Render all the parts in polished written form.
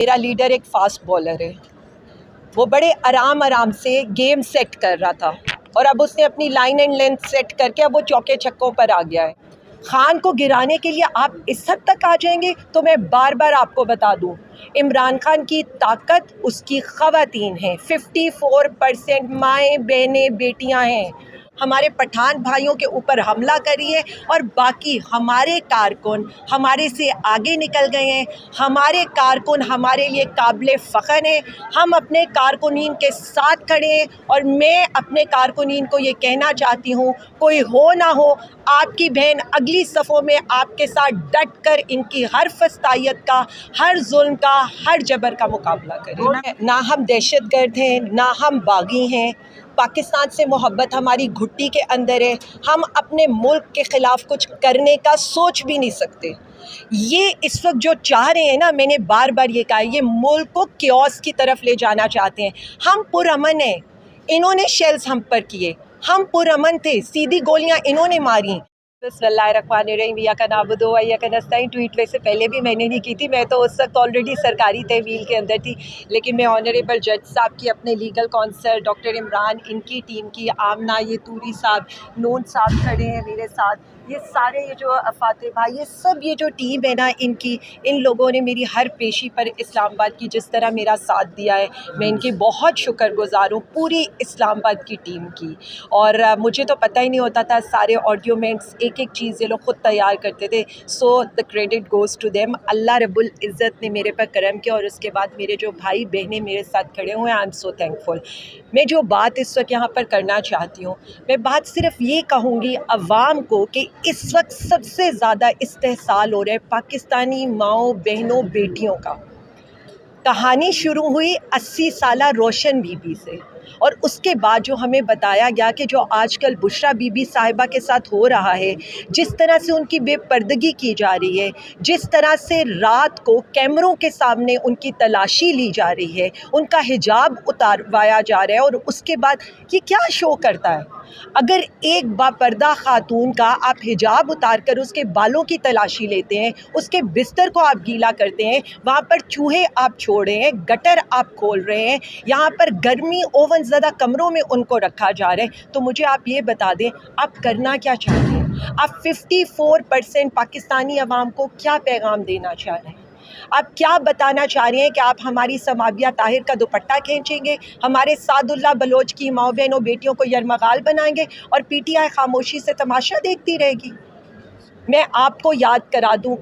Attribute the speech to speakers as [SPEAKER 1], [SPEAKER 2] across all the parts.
[SPEAKER 1] मेरा लीडर एक fast bowler है। वो बड़े आराम से गेम सेट कर रहा था और अब उसने अपनी लाइन एंड लेंथ सेट करके अब वो चौके छक्कों पर आ गया है। खान को गिराने के लिए आप इस हद तक आ जाएंगे तो मैं बार बार आपको बता दूं, इमरान खान की ताकत उसकी ख़वातीन हैं। 54% माएँ बहनें बेटियां हैं। हमारे पठान भाइयों के ऊपर हमला करिए और बाकी हमारे कारकुन हमारे से आगे निकल गए हैं। हमारे कारकुन हमारे लिए काबिल फ़ख्र हैं। हम अपने कारकुनीन के साथ खड़े हैं और मैं अपने कारकुनीन को ये कहना चाहती हूँ, कोई हो ना हो, आपकी बहन अगली सफ़ों में आपके साथ डट कर इनकी हर फस्तायत का, हर जुल्म का, हर जबर का मुकाबला करें। ना हम दहशतगर्द हैं, ना हम बागी हैं। पाकिस्तान से मोहब्बत हमारी घुट्टी के अंदर है। हम अपने मुल्क के ख़िलाफ़ कुछ करने का सोच भी नहीं सकते। ये इस वक्त जो चाह रहे हैं ना, मैंने बार बार ये कहा, ये मुल्क को क्योस की तरफ ले जाना चाहते हैं। हम पुरअमन हैं, इन्होंने शेल्स हम पर किए। हम पुरअमन थे, सीधी गोलियां इन्होंने मारी। बिस्मिल्लाहिर्रहमानिर्रहीम, इय्याका नअबुदु व इय्याका नस्तईन। ट्वीट वैसे पहले भी मैंने नहीं की थी, मैं तो उस वक्त ऑलरेडी सरकारी तहवील के अंदर थी, लेकिन मैं ऑनरेबल जज साहब की, अपने लीगल काउंसिल डॉक्टर इमरान, इनकी टीम की, आमना, ये तूरी साहब, नून साहब खड़े हैं मेरे साथ, ये सारे ये जो फातिह भाई, ये सब ये जो टीम है ना इनकी, इन लोगों ने मेरी हर पेशी पर इस्लामाबाद की जिस तरह मेरा साथ दिया है, मैं इनकी बहुत शुक्रगुज़ार हूँ, पूरी इस्लामाबाद की टीम की। और मुझे तो पता ही नहीं होता था, सारे ऑडियोमेंट्स एक एक चीज़ ये लोग ख़ुद तैयार करते थे। So the credit goes to them. अल्लाह रब्बुल इज़्ज़त ने मेरे पर करम किया और उसके बाद मेरे जो भाई बहनें मेरे साथ खड़े हुए हैं, आई एम सो थैंकफुल। मैं जो बात इस वक्त यहाँ पर करना चाहती हूँ, मैं बात सिर्फ ये कहूँगी अवाम को कि इस वक्त सबसे ज़्यादा इस्तेहसाल हो रहा है पाकिस्तानी माओ बहनों बेटियों का। कहानी शुरू हुई 80 साला रोशन बीबी से, और उसके बाद जो हमें बताया गया कि जो आजकल बुशरा बीबी साहिबा के साथ हो रहा है, जिस तरह से उनकी बेपर्दगी की जा रही है, जिस तरह से रात को कैमरों के सामने उनकी तलाशी ली जा रही है, उनका हिजाब उतारवाया जा रहा है, और उसके बाद ये क्या शो करता है? अगर एक बापर्दा खातून का आप हिजाब उतार कर उसके बालों की तलाशी लेते हैं, उसके बिस्तर को आप गीला करते हैं, वहाँ पर चूहे आप छोड़ रहे हैं, गटर आप खोल रहे हैं, यहाँ पर गर्मी ओवन ज़्यादा कमरों में उनको रखा जा रहा है, तो मुझे आप ये बता दें आप करना क्या चाहते हैं? आप 54% पाकिस्तानी अवाम को क्या पैगाम देना चाह रहे हैं? आप क्या बताना चाह रहे हैं कि आप हमारी समाविया ताहिर का दुपट्टा खींचेंगे, हमारे सादुल्ला बलोच की माओ बहनों बेटियों को यरमगाल बनाएंगे और पीटीआई खामोशी से तमाशा देखती रहेगी? मैं आपको याद करा दूं,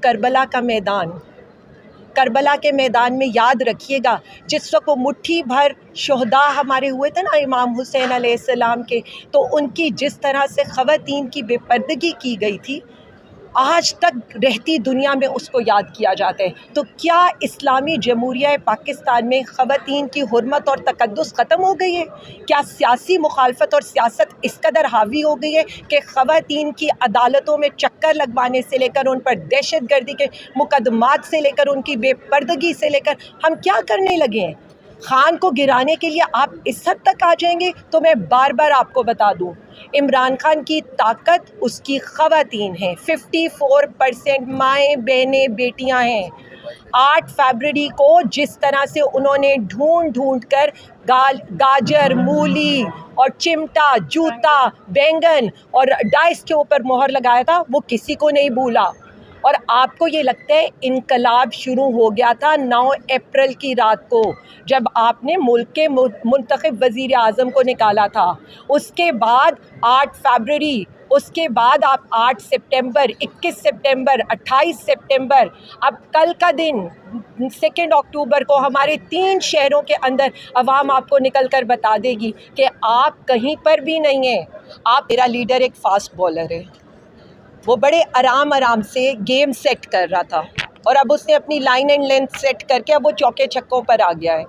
[SPEAKER 1] करबला के मैदान में याद रखिएगा, जिस वक्त वो मुट्ठी भर शुहदा हमारे हुए थे ना इमाम हुसैन अलैहिस्सलाम के, तो उनकी जिस तरह से ख़वातीन की बेपर्दगी की गई थी, आज तक रहती दुनिया में उसको याद किया जाता है। तो क्या इस्लामी जमहूरिया पाकिस्तान में ख़वातीन की हुर्मत और तक़द्दुस ख़त्म हो गई है? क्या सियासी मुखालफत और सियासत इस कदर हावी हो गई है कि ख़वातीन की अदालतों में चक्कर लगवाने से लेकर, उन पर दहशत गर्दी के मुकदमात से लेकर, उनकी बेपर्दगी से लेकर हम क्या करने लगे हैं? खान को गिराने के लिए आप इस हद तक आ जाएंगे तो मैं बार बार आपको बता दूं, इमरान खान की ताकत उसकी ख़वातीन हैं। 54% माएँ बहनें बेटियां हैं। 8 फरवरी को जिस तरह से उन्होंने ढूंढ कर गाजर, मूली और चिमटा, जूता, बैंगन और डाइस के ऊपर मोहर लगाया था, वो किसी को नहीं भूला। और आपको ये लगता है इनकलाब शुरू हो गया था 9 अप्रैल की रात को, जब आपने मुल्क के मुंतखब वज़ीर आज़म को निकाला था। उसके बाद 8 फरवरी, उसके बाद आप 8 सितंबर, 21 सितंबर, 28 सितंबर, अब कल का दिन 2 अक्टूबर को हमारे 3 शहरों के अंदर अवाम आपको निकल कर बता देगी कि आप कहीं पर भी नहीं हैं। मेरा लीडर एक फास्ट बॉलर है। वो बड़े आराम से गेम सेट कर रहा था और अब उसने अपनी लाइन एंड लेंथ सेट करके अब वो चौके छक्कों पर आ गया है।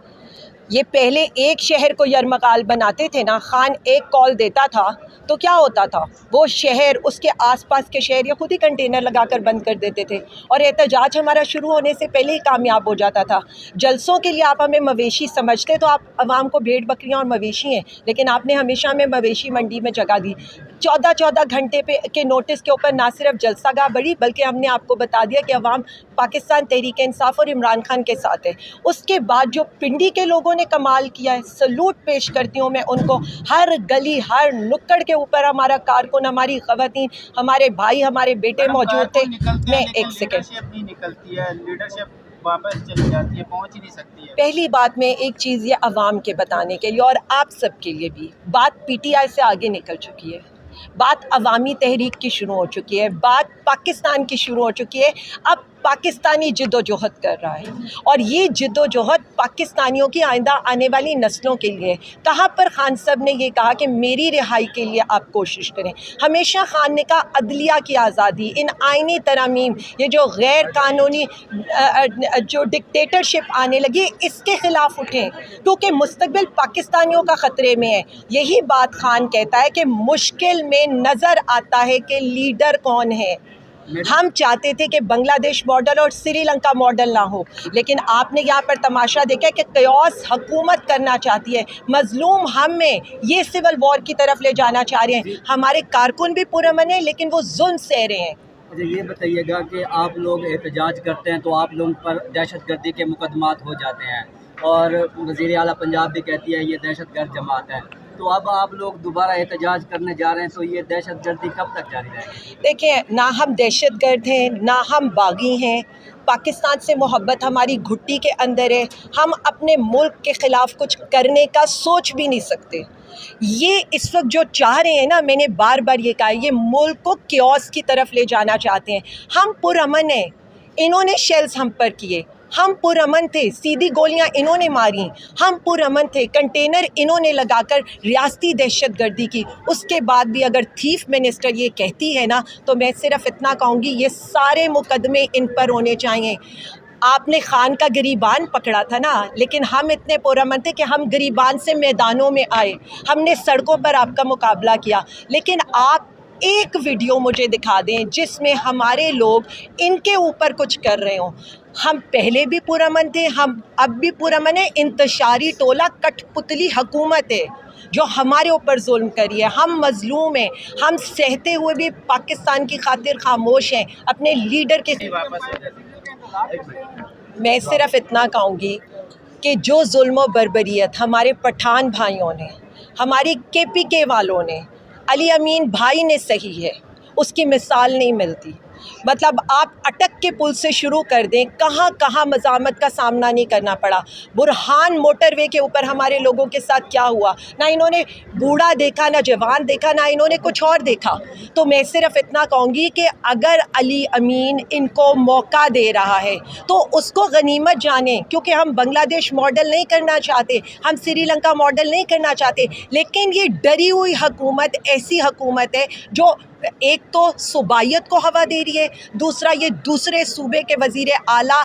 [SPEAKER 1] ये पहले एक शहर को यरमगाल बनाते थे ना, खान एक कॉल देता था तो क्या होता था, वो शहर, उसके आसपास के शहर या खुद ही कंटेनर लगाकर बंद कर देते थे और एहतजाज हमारा शुरू होने से पहले ही कामयाब हो जाता था। जलसों के लिए आप हमें मवेशी समझते तो आप अवाम को भेड़ बकरियां और मवेशी हैं, लेकिन आपने हमेशा हमें मवेशी मंडी में जगह दी। 14 گھنٹے کے نوٹس کے اوپر نہ صرف جلسہ گاہ بڑھی بلکہ ہم نے آپ کو بتا دیا کہ عوام پاکستان تحریک انصاف اور عمران خان کے ساتھ ہے. اس کے بعد جو پنڈی کے لوگوں نے کمال کیا ہے، سلوٹ پیش کرتی ہوں میں ان کو. ہر گلی ہر نکڑ کے اوپر ہمارا کارکن، ہماری خواتین، ہمارے بھائی، ہمارے بیٹے موجود تھے. میں ایک سیکنڈ،
[SPEAKER 2] نکلتی ہے لیڈرشپ واپس چلی جاتی ہے، پہنچ ہی نہیں سکتی ہے.
[SPEAKER 1] پہلی بات میں ایک چیز یہ عوام کے بتانے کے لیے اور آپ سب کے لیے بھی، بات پی ٹی آئی سے آگے نکل چکی ہے، بات عوامی تحریک کی شروع ہو چکی ہے، بات پاکستان کی شروع ہو چکی ہے. اب پاکستانی جد و جہد کر رہا ہے اور یہ جد و جہد پاکستانیوں کی آئندہ آنے والی نسلوں کے لیے. کہاں پر خان صاحب نے یہ کہا کہ میری رہائی کے لیے آپ کوشش کریں. ہمیشہ خان نے کہا عدلیہ کی آزادی، ان آئینی ترامیم، یہ جو غیر قانونی جو ڈکٹیٹرشپ آنے لگی اس کے خلاف اٹھیں کیونکہ مستقبل پاکستانیوں کا خطرے میں ہے. یہی بات خان کہتا ہے کہ مشکل میں نظر آتا ہے کہ لیڈر کون ہے. ہم چاہتے تھے کہ بنگلہ دیش ماڈل اور سری لنکا ماڈل نہ ہو، لیکن آپ نے یہاں پر تماشا دیکھا کہ قیاس حکومت کرنا چاہتی ہے. مظلوم ہم میں یہ سول وار کی طرف لے جانا چاہ رہے ہیں. ہمارے کارکن بھی پرامن ہیں لیکن وہ ظلم سہ رہے ہیں.
[SPEAKER 3] مجھے یہ بتائیے گا کہ آپ لوگ احتجاج کرتے ہیں تو آپ لوگوں پر دہشت گردی کے مقدمات ہو جاتے ہیں اور وزیر اعلیٰ پنجاب بھی کہتی ہے یہ دہشت گرد جماعت ہے، تو اب آپ لوگ دوبارہ احتجاج کرنے جا رہے ہیں تو یہ دہشت گردی کب تک جاری رہے گی؟
[SPEAKER 1] دیکھیں، نہ ہم دہشت گرد ہیں نہ ہم باغی ہیں. پاکستان سے محبت ہماری گھٹی کے اندر ہے. ہم اپنے ملک کے خلاف کچھ کرنے کا سوچ بھی نہیں سکتے. یہ اس وقت جو چاہ رہے ہیں نا، میں نے بار بار یہ کہا، یہ ملک کو کیوس کی طرف لے جانا چاہتے ہیں. ہم پرامن ہیں، انہوں نے شیلز ہم پر کیے، ہم پرامن تھے، سیدھی گولیاں انہوں نے ماری، ہم پرامن تھے، کنٹینر انہوں نے لگا کر ریاستی دہشت گردی کی. اس کے بعد بھی اگر چیف منسٹر یہ کہتی ہے نا تو میں صرف اتنا کہوں گی یہ سارے مقدمے ان پر ہونے چاہیے. آپ نے خان کا گریبان پکڑا تھا نا، لیکن ہم اتنے پرامن تھے کہ ہم گریبان سے میدانوں میں آئے، ہم نے سڑکوں پر آپ کا مقابلہ کیا. لیکن آپ ایک ویڈیو مجھے دکھا دیں جس میں ہمارے لوگ ان کے اوپر کچھ کر رہے ہوں. ہم پہلے بھی پرامن تھے، ہم اب بھی پرامن ہیں. انتشاری ٹولہ کٹ پتلی حکومت ہے جو ہمارے اوپر ظلم کری ہے. ہم مظلوم ہیں، ہم سہتے ہوئے بھی پاکستان کی خاطر خاموش ہیں اپنے لیڈر کے. میں صرف اتنا کہوں گی کہ جو ظلم و بربریت ہمارے پٹھان بھائیوں نے، ہماری کے پی کے والوں نے، علی امین بھائی نے سہی ہے، اس کی مثال نہیں ملتی. مطلب آپ اٹک کے پل سے شروع کر دیں، کہاں کہاں مزاحمت کا سامنا نہیں کرنا پڑا. برہان موٹر وے کے اوپر ہمارے لوگوں کے ساتھ کیا ہوا، نہ انہوں نے بوڑھا دیکھا، نہ جوان دیکھا، نہ انہوں نے کچھ اور دیکھا. تو میں صرف اتنا کہوں گی کہ اگر علی امین ان کو موقع دے رہا ہے تو اس کو غنیمت جانیں، کیونکہ ہم بنگلہ دیش ماڈل نہیں کرنا چاہتے، ہم سری لنکا ماڈل نہیں کرنا چاہتے. لیکن یہ ڈری ہوئی حکومت ایسی حکومت ہے جو ایک تو صوبائیت کو ہوا دے رہی ہے، دوسرا یہ دوسرے صوبے کے وزیر اعلیٰ